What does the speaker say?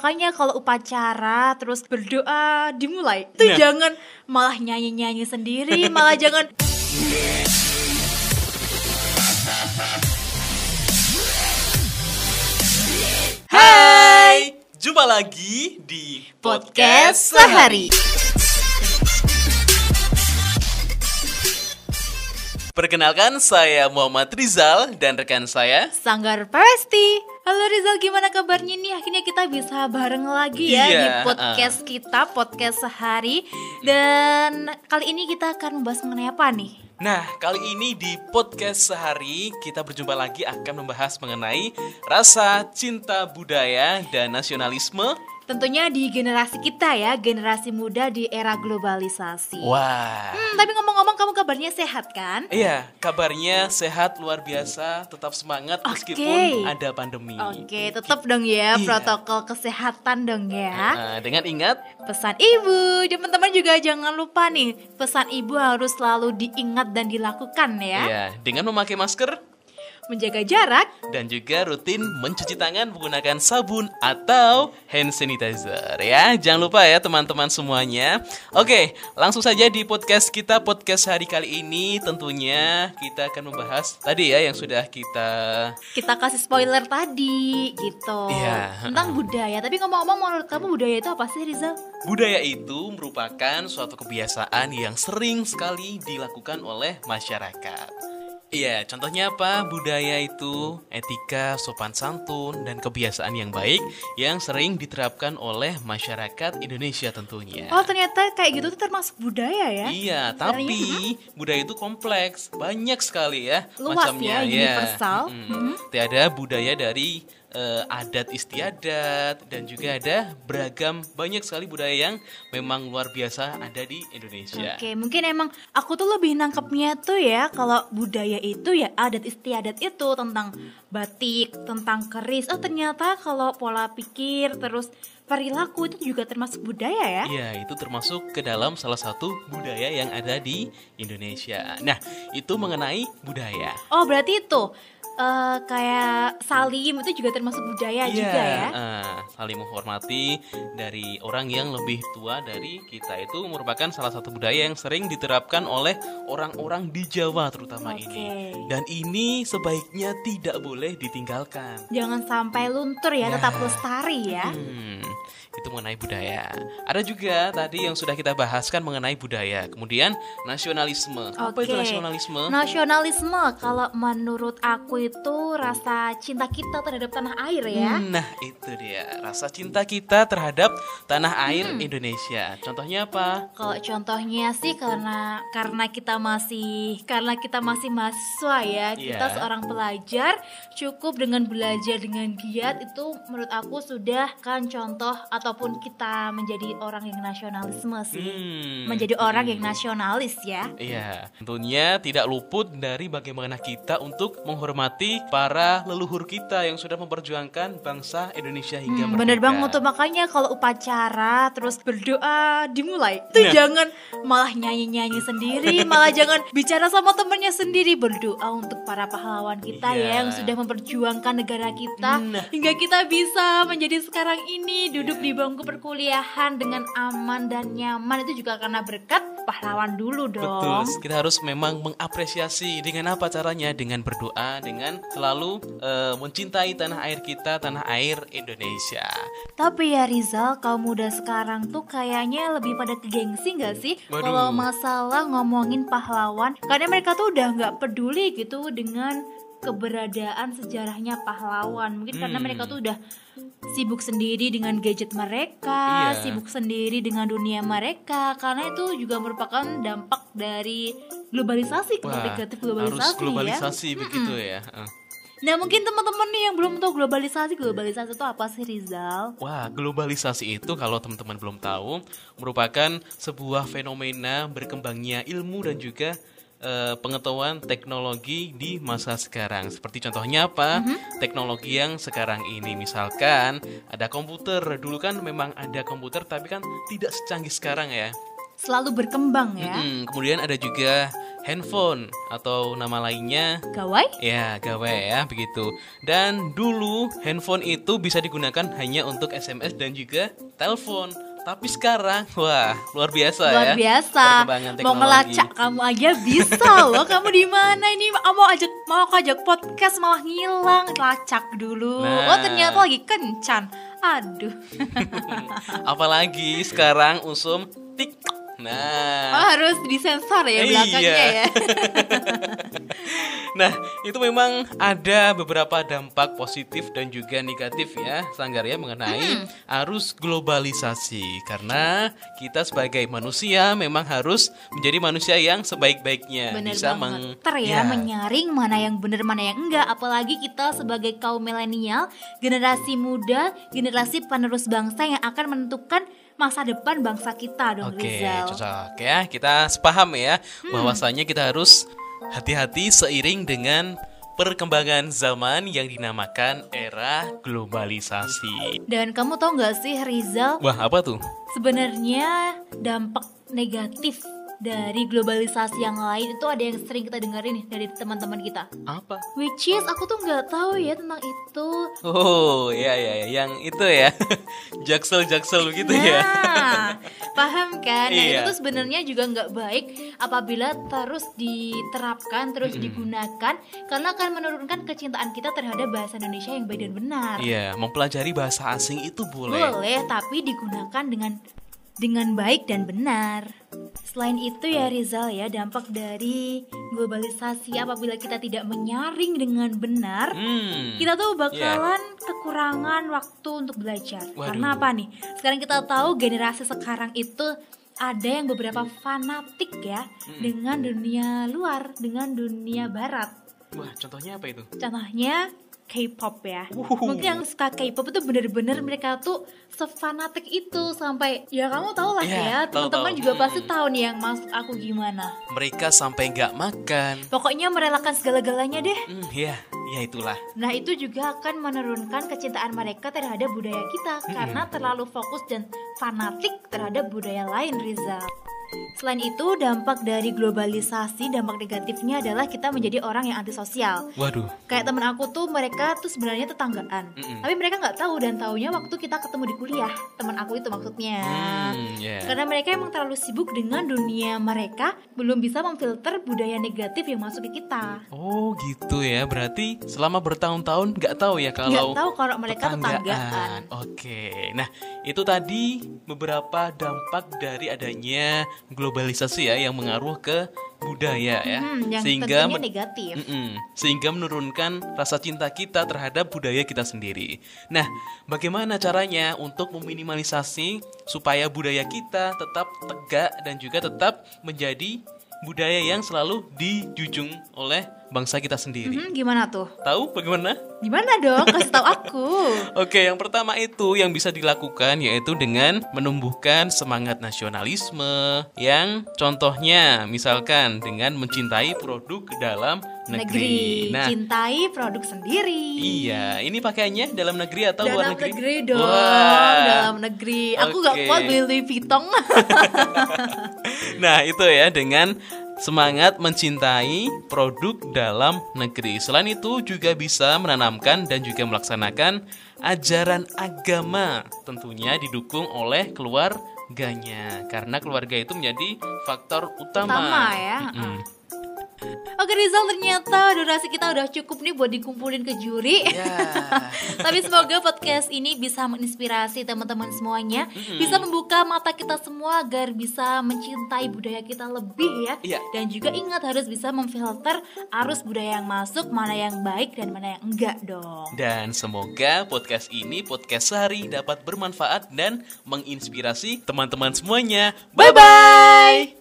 makanya kalau upacara terus berdoa dimulai itu jangan malah nyanyi-nyanyi sendiri, malah jangan Hai, jumpa lagi di podcast sehari. Perkenalkan, saya Muhammad Rizal dan rekan saya Sanggar Pasti. Halo Rizal, gimana kabarnya nih? Akhirnya kita bisa bareng lagi ya di podcast kita, podcast sehari. Dan kali ini kita akan membahas mengenai apa nih? Nah, kali ini di podcast sehari kita berjumpa lagi akan membahas mengenai rasa cinta budaya dan nasionalisme. Tentunya di generasi kita ya, generasi muda di era globalisasi. Wah. Tapi ngomong-ngomong, kamu kabarnya sehat kan? Iya, kabarnya sehat luar biasa, tetap semangat meskipun ada pandemi. Oke, tetap dong ya protokol kesehatan dong ya. Dengan ingat pesan ibu, teman-teman juga jangan lupa nih, pesan ibu harus selalu diingat dan dilakukan ya. Iya, dengan memakai masker, menjaga jarak, dan juga rutin mencuci tangan menggunakan sabun atau hand sanitizer ya. Jangan lupa ya teman-teman semuanya. Oke, langsung saja di podcast kita, podcast hari kali ini tentunya kita akan membahas tadi ya yang sudah kita kasih spoiler tadi gitu. Iya. Tentang budaya. Tapi ngomong-ngomong, menurut kamu budaya itu apa sih, Rizal? Budaya itu merupakan suatu kebiasaan yang sering sekali dilakukan oleh masyarakat. Iya, contohnya apa? Budaya itu etika, sopan santun, dan kebiasaan yang baik yang sering diterapkan oleh masyarakat Indonesia tentunya. Oh, ternyata kayak gitu tuh termasuk budaya ya? Iya, tapi budaya itu kompleks, banyak sekali ya luas macamnya. Ya, universal. Ada budaya dari adat istiadat, dan juga ada beragam banyak sekali budaya yang memang luar biasa ada di Indonesia. Oke, mungkin emang aku tuh lebih nangkepnya tuh ya, kalau budaya itu ya adat istiadat itu tentang batik, tentang keris. Oh, ternyata kalau pola pikir terus perilaku itu juga termasuk budaya ya? Iya, itu termasuk ke dalam salah satu budaya yang ada di Indonesia. Nah, itu mengenai budaya. Oh, berarti itu kayak salim itu juga termasuk budaya juga ya? Saling menghormati dari orang yang lebih tua dari kita itu merupakan salah satu budaya yang sering diterapkan oleh orang-orang di Jawa terutama ini. Dan ini sebaiknya tidak boleh ditinggalkan. Jangan sampai luntur ya, tetap lestari ya. Itu mengenai budaya. Ada juga tadi yang sudah kita bahaskan mengenai budaya. Kemudian nasionalisme. Apa itu nasionalisme? Nasionalisme kalau menurut aku itu rasa cinta kita terhadap tanah air ya. Nah, itu dia. Rasa cinta kita terhadap tanah air Indonesia. Contohnya apa? Kalau contohnya sih karena kita masih mahasiswa ya. Kita seorang pelajar, cukup dengan belajar dengan giat itu menurut aku sudah kan contoh ataupun kita menjadi orang yang nasionalisme sih. Menjadi orang yang nasionalis ya. Iya, tentunya tidak luput dari bagaimana kita untuk menghormati para leluhur kita yang sudah memperjuangkan bangsa Indonesia hingga merdeka. Bener banget tuh, makanya kalau upacara terus berdoa dimulai itu jangan malah nyanyi-nyanyi sendiri, malah jangan bicara sama temennya sendiri. Berdoa untuk para pahlawan kita ya yang sudah memperjuangkan negara kita hingga kita bisa menjadi sekarang ini duduk di bangku perkuliahan dengan aman dan nyaman. Itu juga karena berkat pahlawan dulu dong. Betul, kita harus memang mengapresiasi. Dengan apa caranya? Dengan berdoa, dengan selalu mencintai tanah air kita, tanah air Indonesia. Tapi ya Rizal, kaum muda sekarang tuh kayaknya lebih pada ke gengsi gak sih? Kalau masalah ngomongin pahlawan, karena mereka tuh udah gak peduli gitu dengan keberadaan sejarahnya pahlawan. Mungkin karena mereka tuh udah sibuk sendiri dengan gadget mereka, sibuk sendiri dengan dunia mereka. Karena itu juga merupakan dampak dari globalisasi, negatif globalisasi. Harus globalisasi ya? Begitu ya. Nah, mungkin teman-teman nih yang belum tahu globalisasi itu apa sih, Rizal? Wah, globalisasi itu kalau teman-teman belum tahu merupakan sebuah fenomena berkembangnya ilmu dan juga pengetahuan teknologi di masa sekarang. Seperti contohnya apa? Teknologi yang sekarang ini, misalkan ada komputer. Dulu kan memang ada komputer, tapi kan tidak secanggih sekarang ya. Selalu berkembang ya. Kemudian ada juga handphone atau nama lainnya Gawai? ya gawai ya begitu. Dan dulu handphone itu bisa digunakan hanya untuk SMS dan juga telepon. Tapi sekarang, wah, luar biasa ya. Luar biasa. Perkembangan Mau teknologi. ngelacak kamu aja bisa loh. Kamu di mana ini? Mau ajak podcast malah ngilang. Lacak dulu. Nah. Oh, ternyata lagi kencan. Aduh. Apalagi sekarang usum TikTok. Oh, Nah, harus disensor ya belakangnya Iya. ya. nah itu memang ada beberapa dampak positif dan juga negatif ya, Sanggaria, mengenai arus globalisasi. Karena kita sebagai manusia memang harus menjadi manusia yang sebaik-baiknya. Bener Bisa banget. ya. Menyaring mana yang benar mana yang enggak. Apalagi kita sebagai kaum milenial, generasi muda, generasi penerus bangsa yang akan menentukan masa depan bangsa kita dong, Oke, Rizal. cocok ya. Kita sepaham ya bahwasanya kita harus hati-hati seiring dengan perkembangan zaman yang dinamakan era globalisasi. Dan kamu tahu nggak sih, Rizal, Wah, apa tuh? sebenarnya dampak negatif dari globalisasi yang lain itu ada yang sering kita dengerin nih dari teman-teman kita. Apa? Which is aku tuh nggak tahu ya tentang itu. Oh, ya, yang itu ya. Jaksel gitu ya. Nah, paham kan? Nah, Iya. itu tuh sebenarnya juga nggak baik apabila terus diterapkan, terus digunakan, karena akan menurunkan kecintaan kita terhadap bahasa Indonesia yang baik dan benar. Iya, mempelajari bahasa asing itu boleh. Boleh, tapi digunakan dengan baik dan benar. Selain itu ya Rizal ya, dampak dari globalisasi apabila kita tidak menyaring dengan benar, kita tuh bakalan kekurangan waktu untuk belajar. Waduh. Karena apa nih? Sekarang kita tahu generasi sekarang itu ada yang beberapa fanatik ya dengan dunia luar, dengan dunia barat. Wah, contohnya apa itu? Contohnya K-pop ya. Mungkin yang suka K-pop itu bener-bener mereka tuh sefanatik itu sampai ya kamu tau lah Iya, ya, teman-teman tahu. juga pasti tahu nih yang maksud aku gimana. Mereka sampai nggak makan. Pokoknya merelakan segala-galanya deh. Ya itulah. Nah, itu juga akan menurunkan kecintaan mereka terhadap budaya kita karena terlalu fokus dan fanatik terhadap budaya lain, Rizal. Selain itu, dampak dari globalisasi, dampak negatifnya adalah kita menjadi orang yang antisosial. Waduh. Kayak temen aku tuh, mereka tuh sebenarnya tetanggaan, tapi mereka nggak tahu, dan taunya waktu kita ketemu di kuliah. Temen aku itu maksudnya. Karena mereka emang terlalu sibuk dengan dunia mereka, belum bisa memfilter budaya negatif yang masuk ke kita. Oh gitu ya, berarti selama bertahun-tahun nggak tahu ya Nggak kalau tahu kalau mereka tetanggaan. Oke, nah itu tadi beberapa dampak dari adanya globalisasi ya yang mengaruh ke budaya ya, Yang sehingga tentunya negatif. sehingga menurunkan rasa cinta kita terhadap budaya kita sendiri. Nah, bagaimana caranya untuk meminimalisasi supaya budaya kita tetap tegak dan juga tetap menjadi budaya yang selalu dijunjung oleh bangsa kita sendiri? Gimana tuh? Tahu bagaimana? Gimana dong? Kasih tahu aku. Oke, yang pertama itu yang bisa dilakukan yaitu dengan menumbuhkan semangat nasionalisme yang contohnya misalkan dengan mencintai produk dalam negeri. Nah, Cintai produk sendiri. iya, ini pakaiannya dalam negeri atau luar Dalam negeri? negeri dong. Wah. Dalam negeri. Aku nggak Oke. kuat beli Louis Vuitton. Nah, itu ya dengan semangat mencintai produk dalam negeri. Selain itu juga bisa menanamkan dan juga melaksanakan ajaran agama, tentunya didukung oleh keluarganya. Karena keluarga itu menjadi faktor utama. Ya. Oke Rizal, ternyata durasi kita udah cukup nih buat dikumpulin ke juri. Ya. Tapi semoga podcast ini bisa menginspirasi teman-teman semuanya, bisa membuka mata kita semua agar bisa mencintai budaya kita lebih ya. Iya. Dan juga ingat harus bisa memfilter arus budaya yang masuk, mana yang baik dan mana yang enggak dong. Dan semoga podcast ini, podcast sehari, dapat bermanfaat dan menginspirasi teman-teman semuanya. Bye-bye!